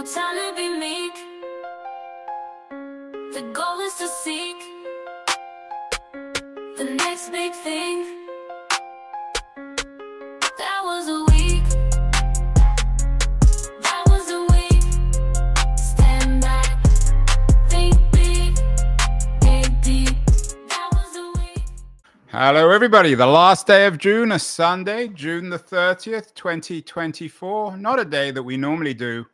no time to be meek. The goal is to seek the next big thing. That was a week. That was a week. Stand back. Think big. Dig deep. That was a week. Hello, everybody. The last day of June, a Sunday, June the 30th, 2024. Not a day that we normally do.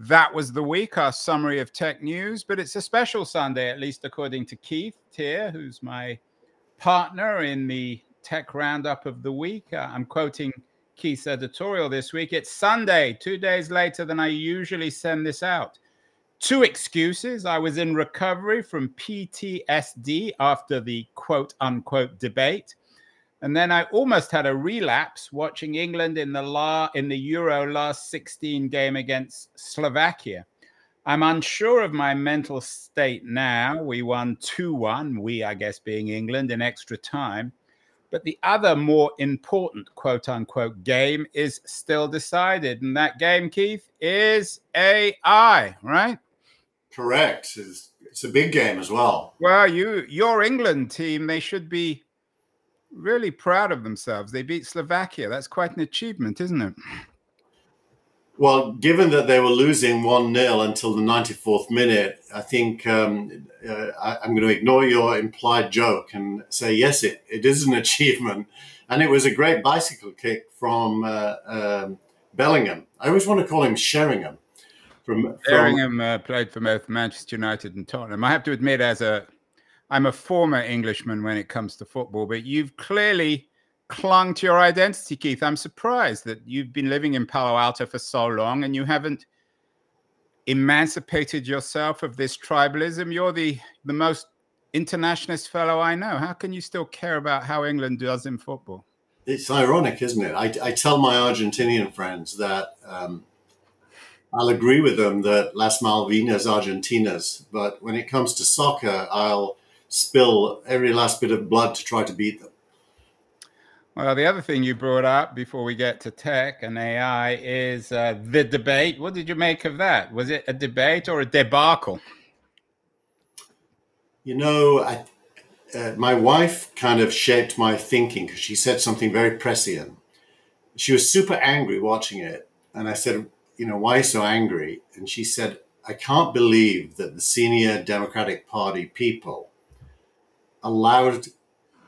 That was the week, our summary of tech news, but it's a special Sunday, at least according to Keith Tier, who's my partner in the tech roundup of the week. I'm quoting Keith's editorial this week. It's Sunday, 2 days later than I usually send this out. Two excuses. I was in recovery from PTSD after the quote-unquote debate. And then I almost had a relapse watching England in the Euro last 16 game against Slovakia. I'm unsure of my mental state now. We won 2-1, we, I guess, being England, in extra time. But the other more important quote-unquote game is still decided. And that game, Keith, is AI, right? Correct. It's a big game as well. Well, your England team, they should be really proud of themselves. They beat Slovakia. That's quite an achievement, isn't it? Well, given that they were losing 1-0 until the 94th minute, I think I'm going to ignore your implied joke and say, yes, it is an achievement. And it was a great bicycle kick from Bellingham. I always want to call him Sheringham. Sheringham played for both Manchester United and Tottenham. I have to admit, I'm a former Englishman when it comes to football, but you've clearly clung to your identity, Keith. I'm surprised that you've been living in Palo Alto for so long and you haven't emancipated yourself of this tribalism. You're the most internationalist fellow I know. How can you still care about how England does in football? It's ironic, isn't it? I tell my Argentinian friends that I'll agree with them that Las Malvinas Argentinas, but when it comes to soccer, I'll spill every last bit of blood to try to beat them. Well, the other thing you brought up before we get to tech and AI is the debate. What did you make of that? Was it a debate or a debacle? You know, my wife kind of shaped my thinking because she said something very prescient. She was super angry watching it. And I said, you know, why so angry? And she said, I can't believe that the senior Democratic Party people allowed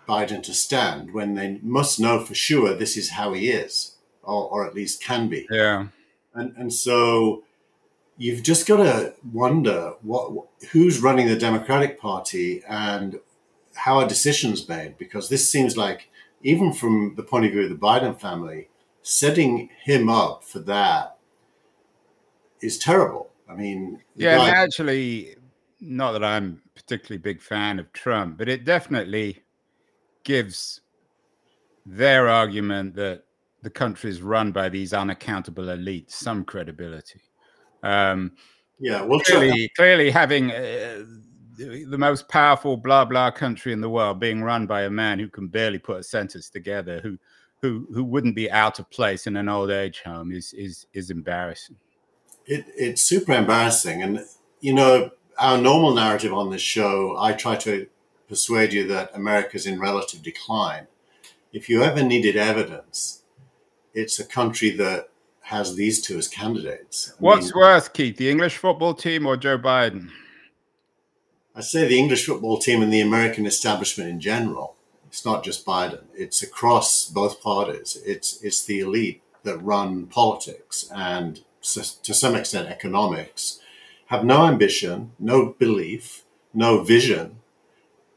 Biden to stand when they must know for sure this is how he is, or at least can be. Yeah. And so you've just got to wonder who's running the Democratic Party and how are decisions made, because this seems like, even from the point of view of the Biden family, setting him up for that is terrible. I mean, yeah, and actually, not that I'm a particularly big fan of Trump, but it definitely gives their argument that the country is run by these unaccountable elites some credibility. Yeah, well, clearly having the most powerful blah blah country in the world being run by a man who can barely put a sentence together, who wouldn't be out of place in an old age home is embarrassing. It's super embarrassing. And, you know, our normal narrative on this show, I try to persuade you that America's in relative decline. If you ever needed evidence, it's a country that has these two as candidates. What's worse, Keith, the English football team or Joe Biden? I say the English football team and the American establishment in general. It's not just Biden. It's across both parties. It's the elite that run politics and, to some extent, economics, have no ambition, no belief, no vision.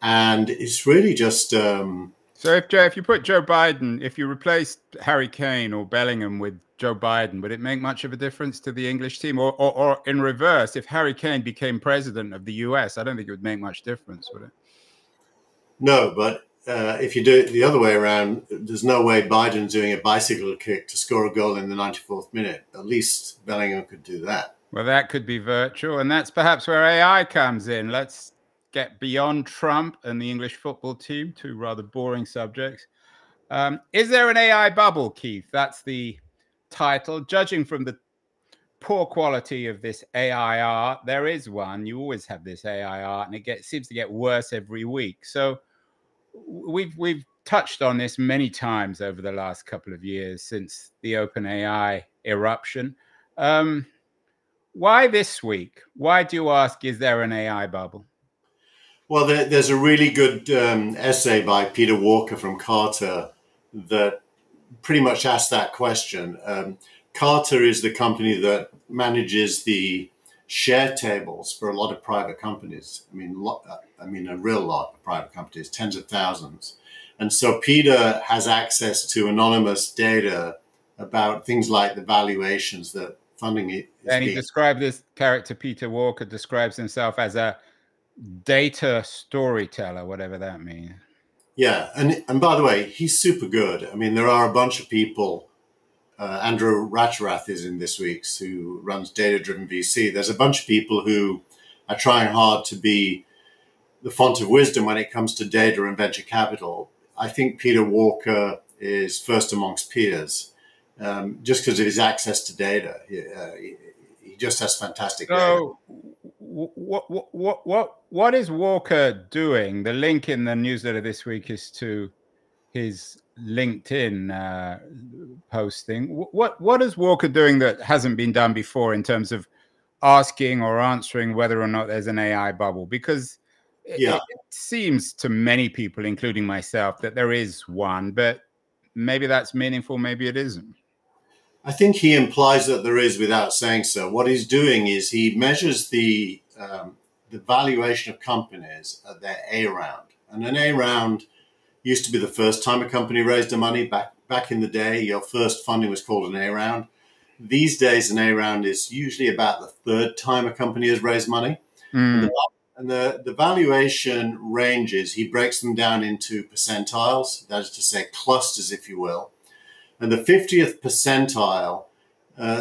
And it's really just... So if you put Joe Biden, if you replaced Harry Kane or Bellingham with Joe Biden, would it make much of a difference to the English team? Or in reverse, if Harry Kane became president of the US, I don't think it would make much difference, would it? No, but if you do it the other way around, there's no way Biden's doing a bicycle kick to score a goal in the 94th minute. At least Bellingham could do that. Well, that could be virtual, and that's perhaps where AI comes in. Let's get beyond Trump and the English football team, two rather boring subjects. Is there an AI bubble, Keith? That's the title. Judging from the poor quality of this AI art. There is one. You always have this AI art, and it seems to get worse every week. So we've touched on this many times over the last couple of years since the OpenAI eruption. Why this week? Why, do you ask, is there an AI bubble? Well, there's a really good essay by Peter Walker from Carta that pretty much asks that question. Carta is the company that manages the share tables for a lot of private companies. I mean, a real lot of private companies, tens of thousands. And so Peter has access to anonymous data about things like the valuations that funding is. And he described this character, Peter Walker, describes himself as a data storyteller, whatever that means. Yeah, and by the way, he's super good. I mean, there are a bunch of people. Andrew Ratcherath is in this week's, who runs Data Driven VC. There's a bunch of people who are trying hard to be the font of wisdom when it comes to data and venture capital. I think Peter Walker is first amongst peers, just because of his access to data. He just has fantastic data. What is Walker doing? The link in the newsletter this week is to his LinkedIn posting. What is Walker doing that hasn't been done before in terms of asking or answering whether or not there's an AI bubble? Because it seems to many people, including myself, that there is one, but maybe that's meaningful, maybe it isn't. I think he implies that there is without saying so. What he's doing is he measures the valuation of companies at their A round. And an A round used to be the first time a company raised the money. Back in the day, your first funding was called an A round. These days, an A round is usually about the third time a company has raised money. And the valuation ranges, he breaks them down into percentiles, that is to say clusters, if you will. And the 50th percentile,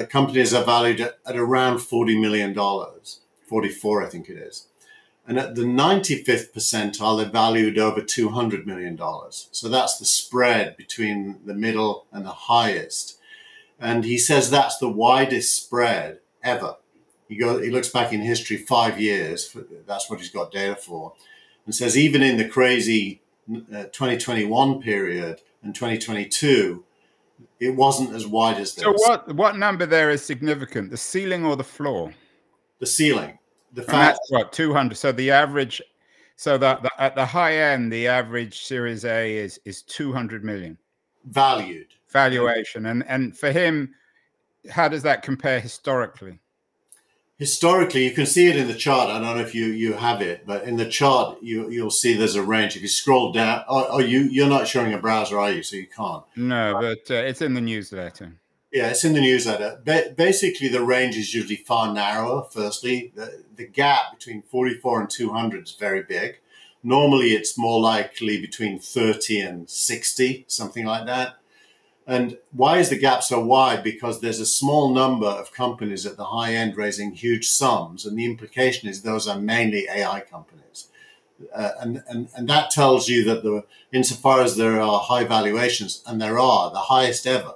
companies are valued at around $40 million, 44, I think it is. And at the 95th percentile, they're valued over $200 million. So that's the spread between the middle and the highest. And he says that's the widest spread ever. He looks back in history 5 years. That's what he's got data for. And says even in the crazy 2021 period and 2022, it wasn't as wide as this. So what number there is significant? The ceiling or the floor? The ceiling. The fact, that's what, 200. So the average, so that at the high end, the average Series A is 200 million valuation. And for him, how does that compare historically? Historically, you can see it in the chart. I don't know if you have it, but in the chart, you'll see there's a range. If you scroll down, you're not showing a browser, are you? So you can't. No, but it's in the newsletter. Yeah, it's in the newsletter. Basically, the range is usually far narrower, firstly. The gap between 44 and 200 is very big. Normally, it's more likely between 30 and 60, something like that. And why is the gap so wide? Because there's a small number of companies at the high end raising huge sums. And the implication is those are mainly AI companies. And that tells you that insofar as there are high valuations, and there are the highest ever,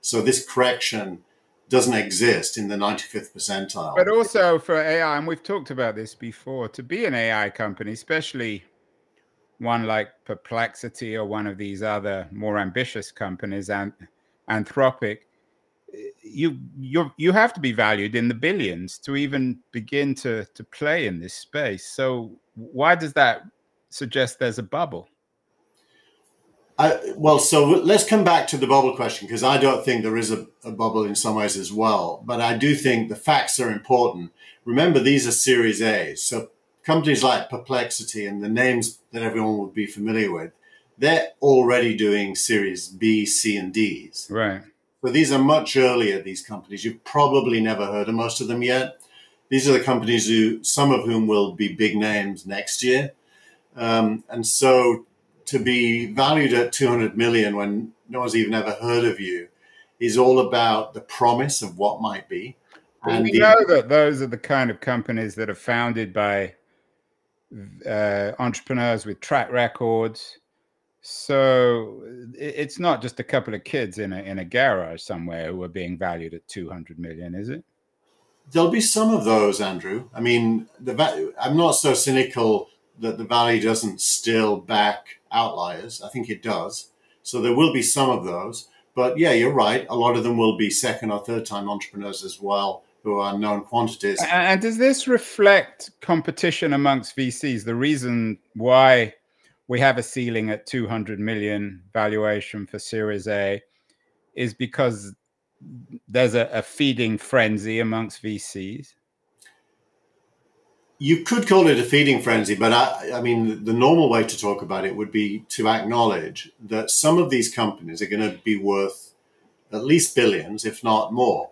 so this correction doesn't exist in the 95th percentile. But also for AI, and we've talked about this before, to be an AI company, especially one like Perplexity or one of these other more ambitious companies, and Anthropic, you have to be valued in the billions to even begin to play in this space. So why does that suggest there's a bubble? Well, so let's come back to the bubble question, because I don't think there is a bubble in some ways as well. But I do think the facts are important. Remember, these are Series A's. So companies like Perplexity and the names that everyone would be familiar with, they're already doing Series B, C, and D's. Right. So these are much earlier, these companies. You've probably never heard of most of them yet. These are the companies some of whom will be big names next year. And so to be valued at 200 million when no one's even ever heard of you is all about the promise of what might be. And we know that those are the kind of companies that are founded by entrepreneurs with track records. So it's not just a couple of kids in a garage somewhere who are being valued at 200 million, is it? There'll be some of those, Andrew. I mean, I'm not so cynical that the value doesn't still back outliers. I think it does. So there will be some of those. But yeah, you're right. A lot of them will be second or third time entrepreneurs as well, who are known quantities. And does this reflect competition amongst VCs? The reason why we have a ceiling at 200 million valuation for Series A is because there's a feeding frenzy amongst VCs. You could call it a feeding frenzy, but I mean, the normal way to talk about it would be to acknowledge that some of these companies are going to be worth at least billions, if not more.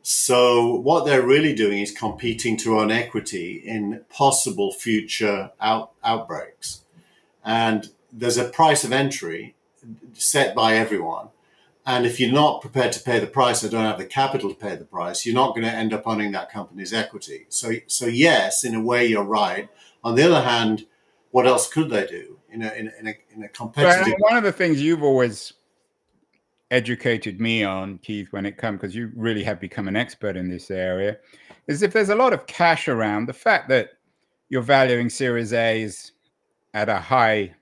So what they're really doing is competing to own equity in possible future outbreaks. And there's a price of entry set by everyone. And if you're not prepared to pay the price or don't have the capital to pay the price, you're not going to end up owning that company's equity. So yes, in a way, you're right. On the other hand, what else could they do in a competitive? One of the things you've always educated me on, Keith, when it comes, because you really have become an expert in this area, is if there's a lot of cash around, the fact that you're valuing Series A's at a high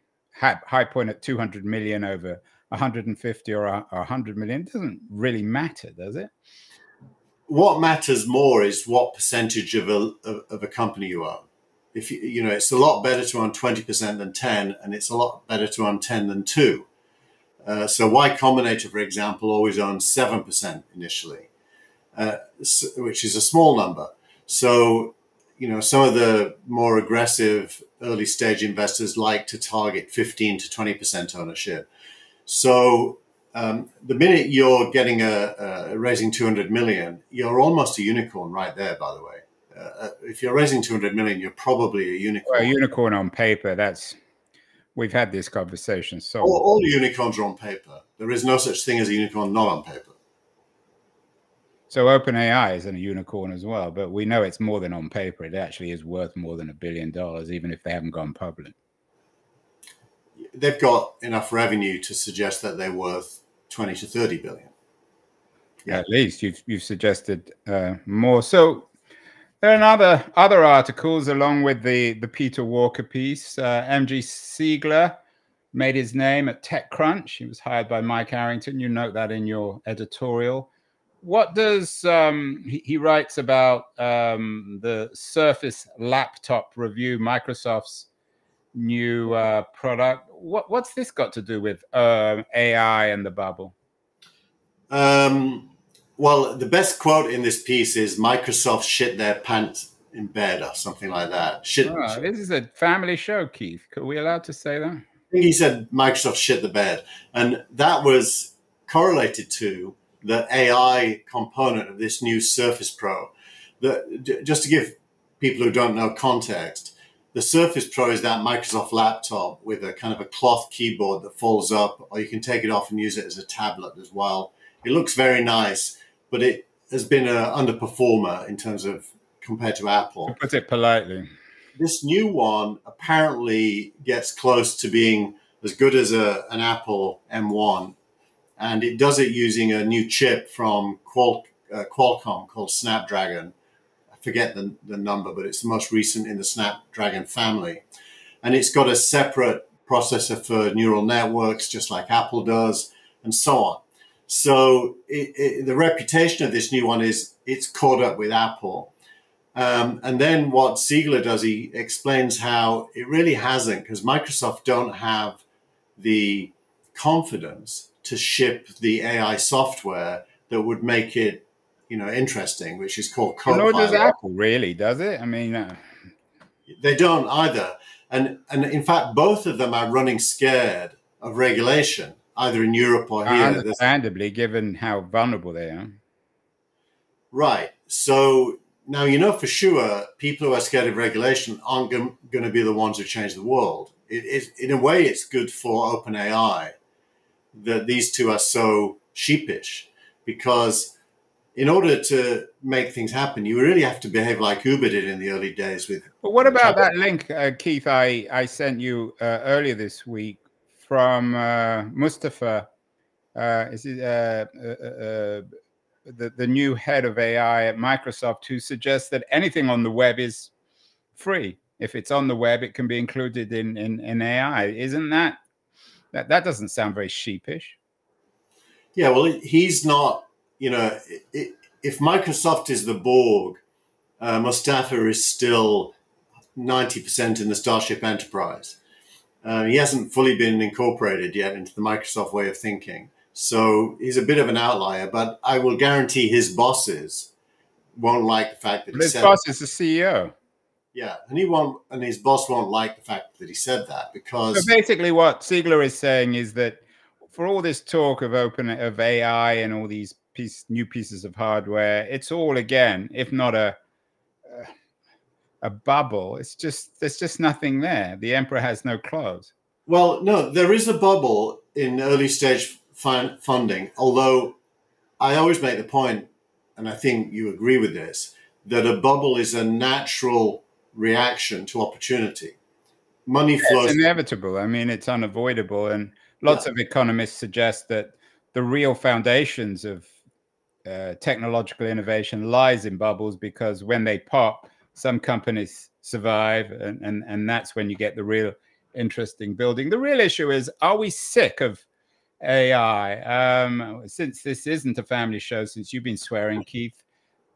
point at 200 million over 150 or 100 million doesn't really matter, does it? What matters more is what percentage of a company you own. If you know, it's a lot better to own 20% than 10, and it's a lot better to own 10 than 2. So Y Combinator, for example, always owns 7% initially, which is a small number. So, you know, some of the more aggressive early stage investors like to target 15 to 20% ownership. So the minute you're getting raising 200 million, you're almost a unicorn right there, by the way. If you're raising 200 million, you're probably a unicorn. Well, a unicorn on paper, we've had this conversation. So all unicorns are on paper. There is no such thing as a unicorn not on paper. So OpenAI is a unicorn as well, but we know it's more than on paper. It actually is worth more than $1 billion, even if they haven't gone public. They've got enough revenue to suggest that they're worth 20 to 30 billion. Yeah. At least you've suggested more. So there are other articles along with the Peter Walker piece. MG Seigler made his name at TechCrunch. He was hired by Mike Arrington. You note that in your editorial. What does he writes about the Surface laptop review, Microsoft's new product? What's this got to do with AI and the bubble? Well, the best quote in this piece is Microsoft shit their pants in bed or something like that. This is a family show, Keith. Are we allowed to say that? I think he said Microsoft shit the bed. And that was correlated to the AI component of this new Surface Pro. Just to give people who don't know context, the Surface Pro is that Microsoft laptop with a kind of a cloth keyboard that folds up, or you can take it off and use it as a tablet as well. It looks very nice, but it has been an underperformer in terms of compared to Apple. To put it politely. This new one apparently gets close to being as good as an Apple M1, and it does it using a new chip from Qualcomm called Snapdragon. I forget the number, but it's the most recent in the Snapdragon family. And it's got a separate processor for neural networks, just like Apple does, and so on. So the reputation of this new one is it's caught up with Apple. And then what Seigler does, he explains how it really hasn't, because Microsoft don't have the confidence to ship the AI software that would make it, you know, interesting, which is called Copilot. Nor does Apple, really, does it? I mean, they don't either. And in fact, both of them are running scared of regulation, either in Europe or here. Understandably, given how vulnerable they are. Right. So now, you know for sure, people who are scared of regulation aren't going to be the ones who change the world. In a way, it's good for OpenAI that these two are so sheepish, because in order to make things happen, you really have to behave like Uber did in the early days. But what about that link, Keith, I sent you earlier this week from Mustafa? Is it the new head of AI at Microsoft, who suggests that anything on the web is free. If it's on the web, it can be included in AI. Isn't that doesn't sound very sheepish? Yeah, well, he's not, if Microsoft is the Borg, Mustafa is still 90% in the Starship Enterprise. He hasn't fully been incorporated yet into the Microsoft way of thinking. So he's a bit of an outlier, but I will guarantee his bosses won't like the fact that his boss is the CEO. Yeah, and his boss won't like the fact that he said that, because so basically what Seigler is saying is that for all this talk of AI and all these new pieces of hardware, it's all, again, if not a bubble, there's just nothing there. The emperor has no clothes. Well, no, there is a bubble in early stage funding, although I always make the point, and I think you agree with this, that a bubble is a natural reaction to opportunity. Money flows. It's inevitable. I mean, it's unavoidable. And lots of economists suggest that the real foundations of technological innovation lies in bubbles, because when they pop, some companies survive, and that's when you get the real interesting building. The real issue is, are we sick of AI? Since this isn't a family show, since you've been swearing, Keith,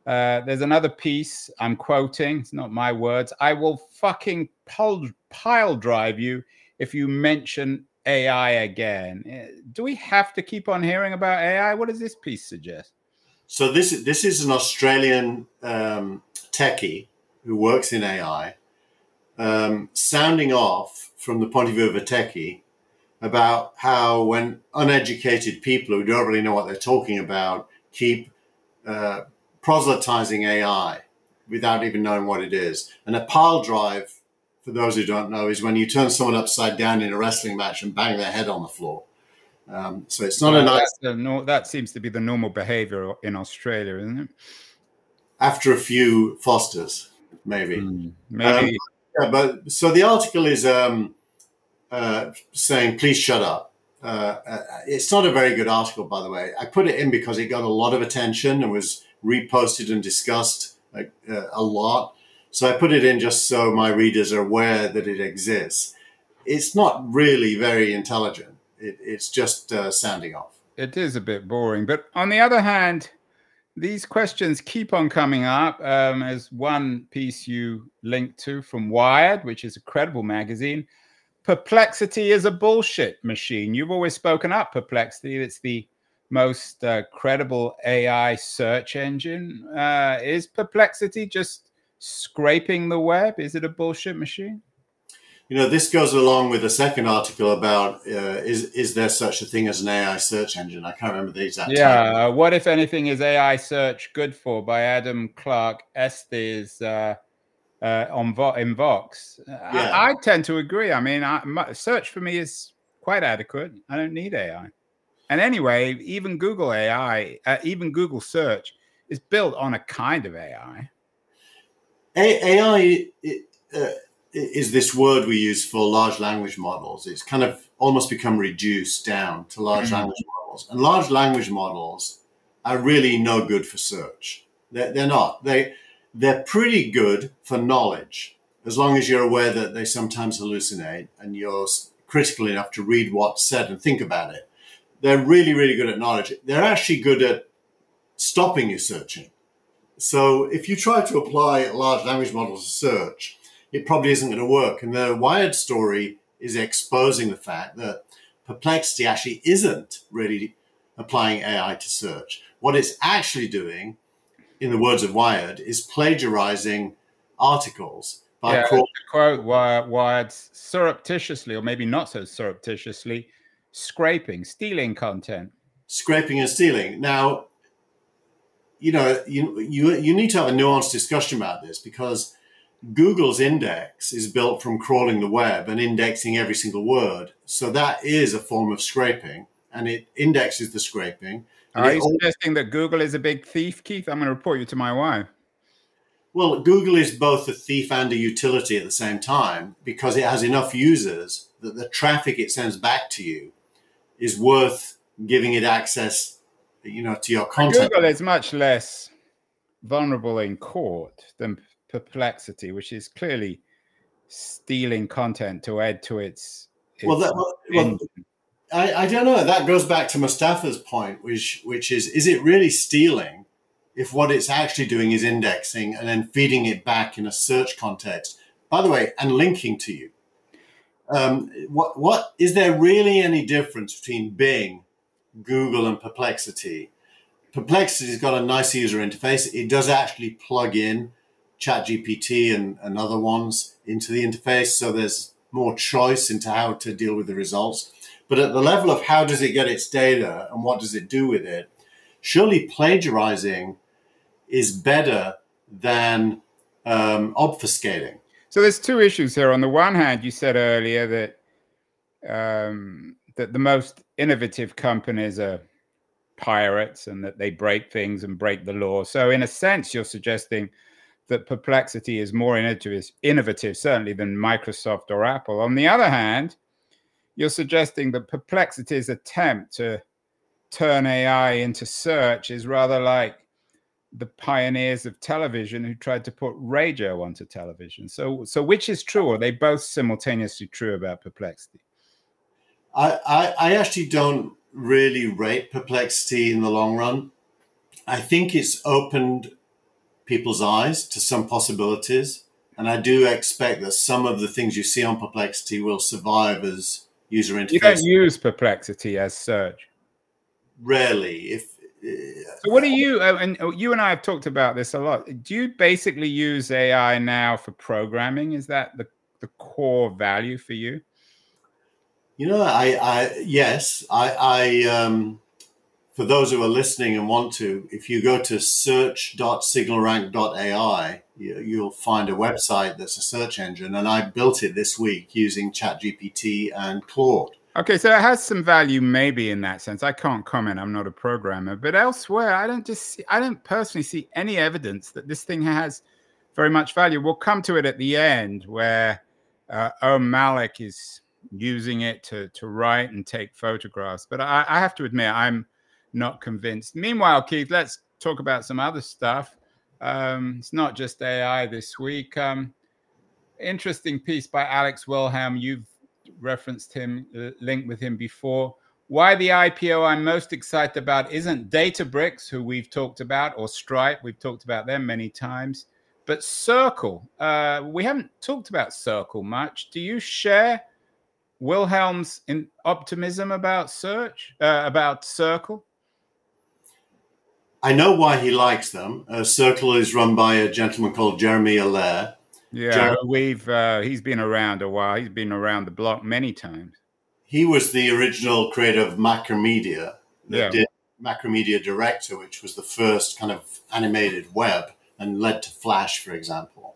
there's another piece I'm quoting. It's not my words. I will fucking pile drive you if you mention AI again. Do we have to keep on hearing about AI? What does this piece suggest? So this is an Australian techie who works in AI, sounding off from the point of view of a techie about how when uneducated people who don't really know what they're talking about keep proselytizing AI without even knowing what it is. And a pile drive, for those who don't know, is when you turn someone upside down in a wrestling match and bang their head on the floor. So it's not a nice... That seems to be the normal behavior in Australia, isn't it? After a few Fosters, maybe. Maybe. Yeah, but so the article is saying, please shut up. It's not a very good article, by the way. I put it in because it got a lot of attention and was reposted and discussed a lot. So I put it in just so my readers are aware that it exists. It's not really very intelligent. It's just sounding off. It is a bit boring. But on the other hand, these questions keep on coming up. As one piece you linked to from Wired, which is a credible magazine, Perplexity is a bullshit machine. You've always spoken up Perplexity. It's the most credible AI search engine. Is Perplexity just scraping the web? Is it a bullshit machine? This goes along with the second article about is there such a thing as an AI search engine? I can't remember the exact title. What, if anything, is AI search good for, by Adam Clark Estes in Vox. I tend to agree. I mean, search for me is quite adequate. I don't need AI. And anyway, even Google AI, even Google search is built on a kind of AI. AI is this word we use for large language models. It's kind of almost become reduced down to large language models. And large language models are really no good for search. They're not. They're pretty good for knowledge, as long as you're aware that they sometimes hallucinate and you're critical enough to read what's said and think about it. They're really, really good at knowledge. They're actually good at stopping you searching. So if you try to apply large language models to search, it probably isn't going to work. And the Wired story is exposing the fact that Perplexity actually isn't really applying AI to search. What it's actually doing, in the words of Wired, is plagiarizing articles by quote Wired, surreptitiously, or maybe not so surreptitiously, stealing content. Scraping and stealing. Now, you need to have a nuanced discussion about this, because Google's index is built from crawling the web and indexing every single word. So that is a form of scraping, and it indexes the scraping. Are you suggesting that Google is a big thief, Keith? I'm going to report you to my wife. Well, Google is both a thief and a utility at the same time, because it has enough users that the traffic it sends back to you is worth giving it access to your content. Google is much less vulnerable in court than Perplexity, which is clearly stealing content to add to its I don't know. That goes back to Mustafa's point, which is it really stealing if what it's actually doing is indexing and then feeding it back in a search context, by the way, and linking to you? What is there really any difference between Bing, Google, and Perplexity? Perplexity's got a nice user interface. It does actually plug in ChatGPT and other ones into the interface, so there's more choice into how to deal with the results. But at the level of how does it get its data and what does it do with it, surely plagiarizing is better than obfuscating. So there's two issues here. On the one hand, you said earlier that that the most innovative companies are pirates and that they break things and break the law. So in a sense, you're suggesting that Perplexity is more innovative certainly than Microsoft or Apple. On the other hand, you're suggesting that Perplexity's attempt to turn AI into search is rather like the pioneers of television who tried to put radio onto television. So which is true? Or are they both simultaneously true about Perplexity? I actually don't really rate Perplexity in the long run. I think it's opened people's eyes to some possibilities. And I do expect that some of the things you see on Perplexity will survive as user interface. You don't use Perplexity as search? Rarely. So what do you, and you and I have talked about this a lot, do you basically use AI now for programming? Is that the core value for you? Yes. For those who are listening and want to, if you go to search.signalrank.ai, you'll find a website that's a search engine. And I built it this week using ChatGPT and Claude. Okay, so it has some value maybe in that sense. I can't comment. I'm not a programmer. But elsewhere, I don't personally see any evidence that this thing has very much value. We'll come to it at the end where Malik is using it to write and take photographs. But I have to admit, I'm not convinced. Meanwhile, Keith, let's talk about some other stuff. It's not just AI this week. Interesting piece by Alex Wilhelm. You've referenced him, linked with him before. Why the IPO I'm most excited about isn't Databricks, who we've talked about, or Stripe. We've talked about them many times. But Circle. We haven't talked about Circle much. Do you share Wilhelm's optimism about Circle? I know why he likes them. Circle is run by a gentleman called Jeremy Allaire. Yeah, he's been around a while. He's been around the block many times. He was the original creator of Macromedia, did Macromedia Director, which was the first kind of animated web and led to Flash, for example.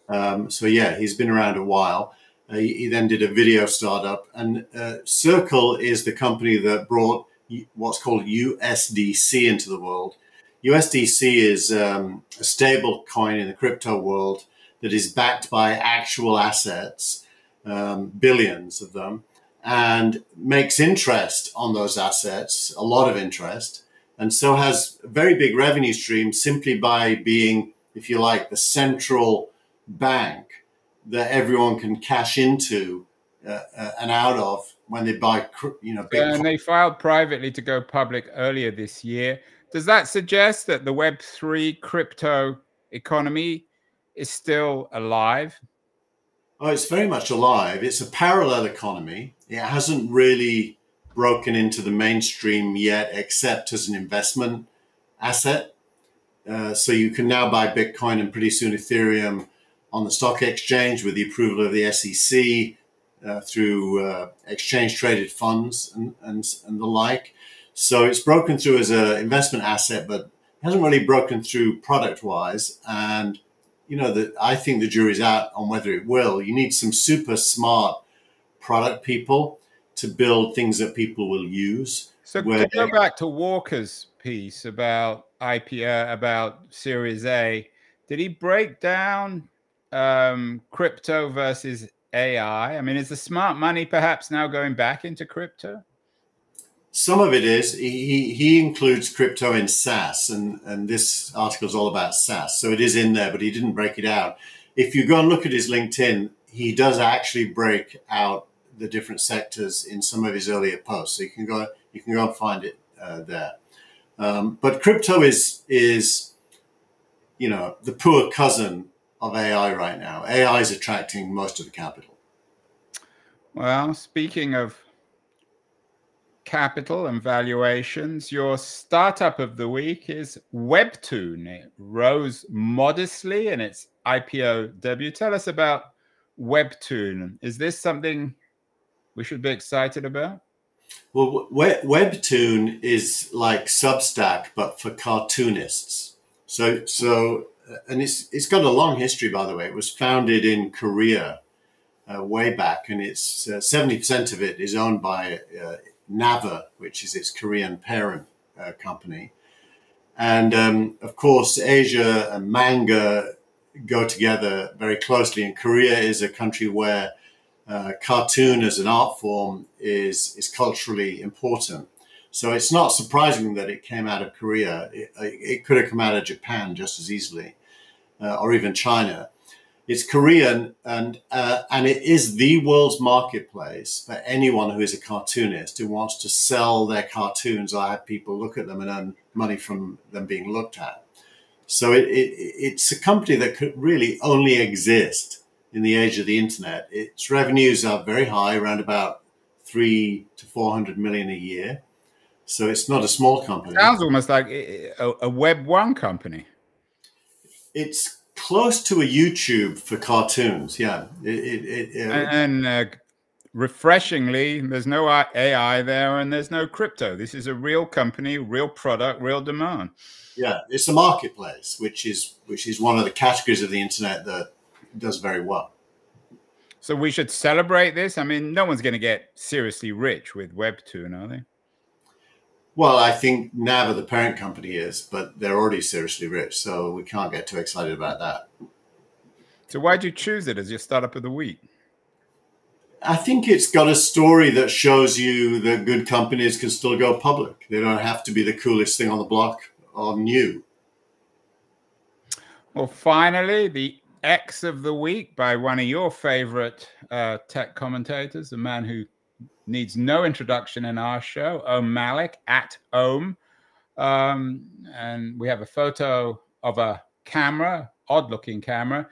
So yeah, he's been around a while. He then did a video startup, and Circle is the company that brought what's called USDC into the world. USDC is a stable coin in the crypto world that is backed by actual assets, billions of them, and makes interest on those assets, a lot of interest, and so has a very big revenue stream simply by being, if you like, the central bank that everyone can cash into and out of when they buy, big. And they filed privately to go public earlier this year. Does that suggest that the Web3 crypto economy is still alive? Oh, it's very much alive. It's a parallel economy. It hasn't really broken into the mainstream yet, except as an investment asset. So you can now buy Bitcoin and pretty soon Ethereum on the stock exchange with the approval of the SEC through exchange-traded funds and the like. So it's broken through as an investment asset, but hasn't really broken through product-wise. And I think the jury's out on whether it will. You need some super smart product people to build things that people will use. So to go back to Walker's piece about IPO, about Series A, did he break down crypto versus AI? I mean, is the smart money perhaps now going back into crypto? Some of it is. He includes crypto in SaaS, and this article is all about SaaS. So it is in there, but he didn't break it out. If you go and look at his LinkedIn, he does actually break out the different sectors in some of his earlier posts. So you can go and find it there. But crypto is the poor cousin of AI right now. AI is attracting most of the capital. Well, speaking of capital and valuations, your startup of the week is Webtoon. It rose modestly in its IPO debut. Tell us about Webtoon. Is this something we should be excited about? Well, Webtoon is like Substack, but for cartoonists. So, and it's got a long history, by the way. It was founded in Korea way back, and it's 70% of it is owned by Naver, which is its Korean parent company. And of course, Asia and manga go together very closely. And Korea is a country where cartoon as an art form is culturally important. So it's not surprising that it came out of Korea. It could have come out of Japan just as easily, or even China. It's Korean, and it is the world's marketplace for anyone who is a cartoonist who wants to sell their cartoons or have people look at them and earn money from them being looked at. So it's a company that could really only exist in the age of the internet. Its revenues are very high, around about 300 to 400 million a year. So it's not a small company. Sounds almost like a Web1 company. It's close to a YouTube for cartoons, yeah. Refreshingly, there's no AI there and there's no crypto. This is a real company, real product, real demand. Yeah, it's a marketplace, which is one of the categories of the internet that does very well. So we should celebrate this. I mean, no one's going to get seriously rich with Webtoon, are they? Well, I think Naver, the parent company, is, but they're already seriously rich, so we can't get too excited about that. So why did you choose it as your startup of the week? I think it's got a story that shows you that good companies can still go public. They don't have to be the coolest thing on the block or new. Well, finally, the X of the week by one of your favorite tech commentators, a man who needs no introduction in our show, Om Malik, at Om. And we have a photo of a camera, odd-looking camera.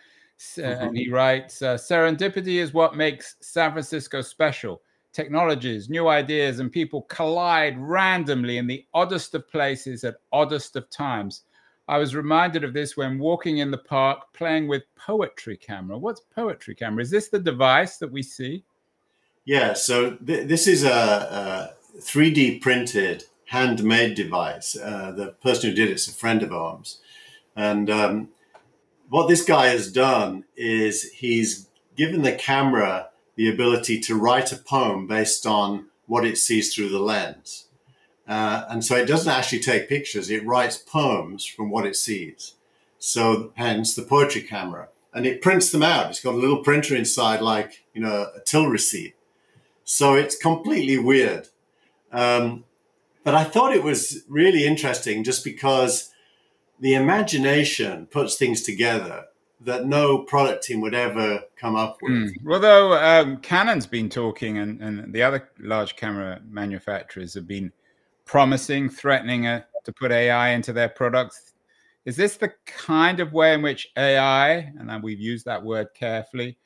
And he writes, serendipity is what makes San Francisco special. Technologies, new ideas, and people collide randomly in the oddest of places at oddest of times. I was reminded of this when walking in the park playing with Poetry Camera. What's Poetry Camera? Is this the device that we see? Yeah, so this is a 3D printed, handmade device. The person who did it's a friend of Om's. And what this guy has done is he's given the camera the ability to write a poem based on what it sees through the lens. And so it doesn't actually take pictures. It writes poems from what it sees. So hence the Poetry Camera. And it prints them out. It's got a little printer inside, like, a till receipt. So it's completely weird. But I thought it was really interesting just because the imagination puts things together that no product team would ever come up with. Well, though, Canon's been talking and the other large camera manufacturers have been promising, threatening to put AI into their products. Is this the kind of way in which AI, and we've used that word carefully,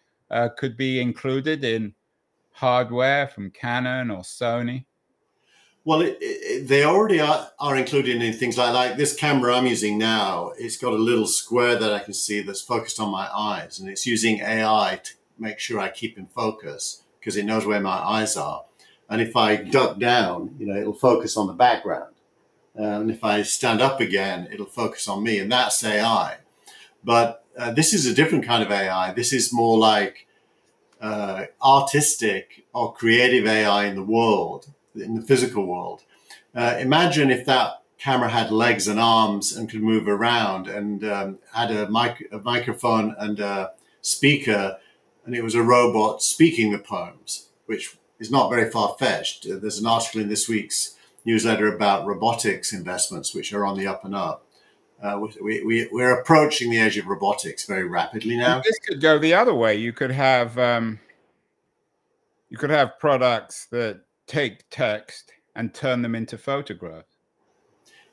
could be included in hardware from Canon or Sony? Well, they already are included in things like this camera I'm using now. It's got a little square that I can see that's focused on my eyes, and it's using AI to make sure I keep in focus because it knows where my eyes are. And if I duck down, it'll focus on the background. And if I stand up again, it'll focus on me, and that's AI. But this is a different kind of AI. This is more like artistic or creative AI in the world, in the physical world. Imagine if that camera had legs and arms and could move around and had a microphone and a speaker, and it was a robot speaking the poems, which is not very far-fetched. There's an article in this week's newsletter about robotics investments, which are on the up and up. We're approaching the age of robotics very rapidly now. This could go the other way. You could have products that take text and turn them into photographs.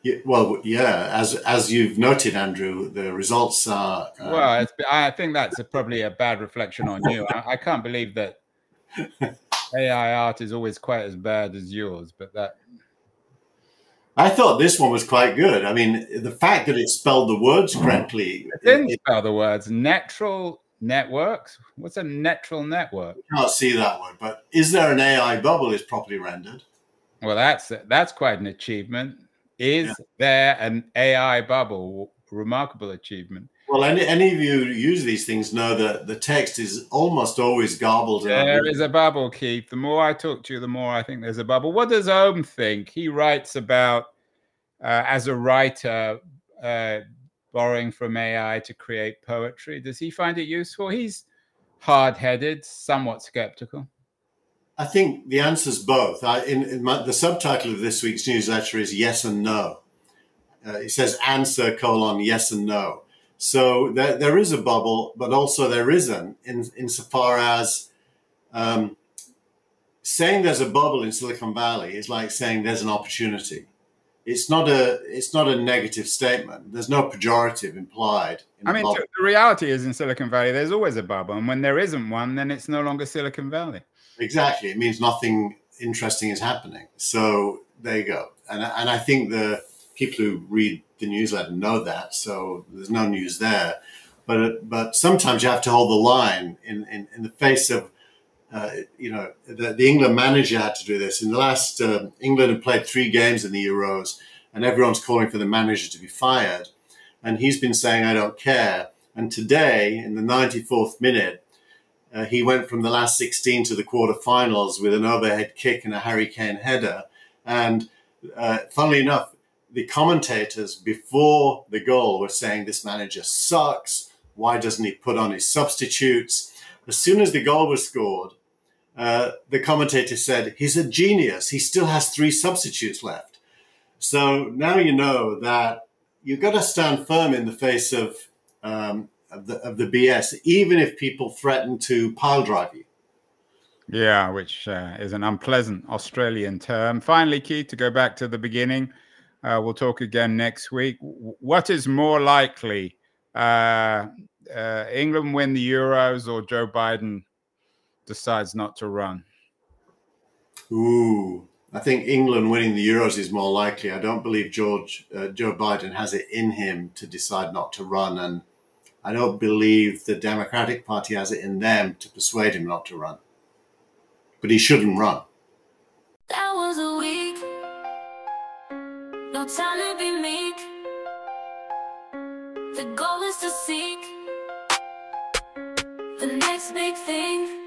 Yeah, well, yeah, as you've noted, Andrew, the results are. Well, I think that's probably a bad reflection on you. I can't believe that AI art is always quite as bad as yours, but that. I thought this one was quite good. I mean, the fact that it spelled the words correctly. It didn't spell the words. Natural networks? What's a natural network? I can't see that one, but is there an AI bubble is properly rendered? Well, that's quite an achievement. Is there an AI bubble? Remarkable achievement. Well, any of you who use these things know that the text is almost always garbled. There is a bubble, Keith. The more I talk to you, the more I think there's a bubble. What does Ohm think? He writes about, as a writer, borrowing from AI to create poetry. Does he find it useful? He's hard-headed, somewhat skeptical. I think the answer's both. The subtitle of this week's newsletter is yes and no. It says answer : yes and no. So there is a bubble, but also there isn't, insofar as saying there's a bubble in Silicon Valley is like saying there's an opportunity. It's not a negative statement. There's no pejorative implied. I mean, the reality is in Silicon Valley, there's always a bubble. And when there isn't one, then it's no longer Silicon Valley. Exactly. It means nothing interesting is happening. So there you go. And I think the people who read the newsletter know that. So there's no news there. But sometimes you have to hold the line in the face of, the England manager had to do this. In the last, England had played 3 games in the Euros, and everyone's calling for the manager to be fired. And he's been saying, I don't care. And today, in the 94th minute, he went from the last 16 to the quarterfinals with an overhead kick and a Harry Kane header. And funnily enough, the commentators before the goal were saying this manager sucks. Why doesn't he put on his substitutes? As soon as the goal was scored, the commentator said, he's a genius. He still has 3 substitutes left. So now you know that you've got to stand firm in the face of the BS, even if people threaten to pile drive you. Yeah, which is an unpleasant Australian term. Finally, Keith, to go back to the beginning, we'll talk again next week. What is more likely, England win the Euros or Joe Biden decides not to run? Ooh, I think England winning the Euros is more likely. I don't believe Joe Biden has it in him to decide not to run, and I don't believe the Democratic Party has it in them to persuade him not to run. But he shouldn't run. That was a week. No time to be meek. The goal is to seek the next big thing.